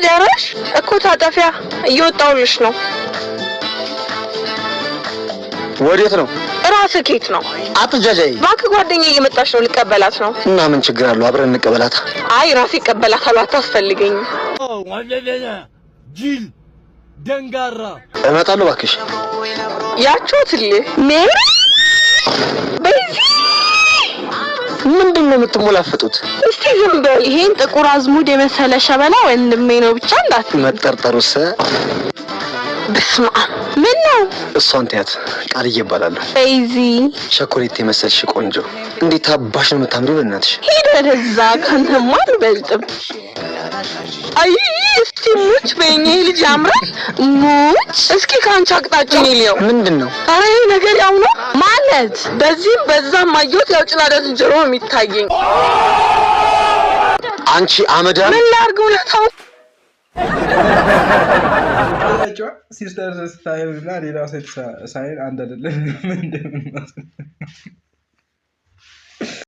ጨረሽ እኮ ታጠፊያ እየወጣሁልሽ ነው ወዴት ነው ራስህ ኬት ነው አትጃጃይ እባክህ ጓደኛዬ እየመጣች ነው ልቀበላት ነው እና ምን ችግር አለው አብረን እንቀበላት አይ ራሴ እቀበላታለሁ አታስፈልገኝ ወለለለ ጂል ደንጋራ እመጣለሁ እባክሽ ያቾትልህ ሜሪ በዚህ ምንድነው የምትሞላፈጡት እስቲ ዝም በል ይሄን ጥቁር አዝሙድ የመሰለ ሸበላ ወንድሜ ነው ብቻ መጠርጠሩስ በስማ ምን ነው እሷን ተያት ቃልዬ ይባላል በይዚ ቸኮሌት የመሰልሽ ቆንጆ እንዴት አባሽ ነው የምታምሪው በእናትሽ ሄደ ለዛ ካንተማ አልበልጥም አይ እስቲ ሙች በእኛ ልጅ ያምራል ሙች እስኪ ካንቺ አቅጣጫ ነው ምንድነው አሬ ነገር ያው ነው ማለት በዚህም በዛም ማየት ያው ጭላዳ ዝንጀሮ የሚታየኝ አንቺ አመዳ ምን ላርገው ለታው ሲስተር ስታይል እና ሌላ ሴት ሳይል አንድ አይደለም ምንድነው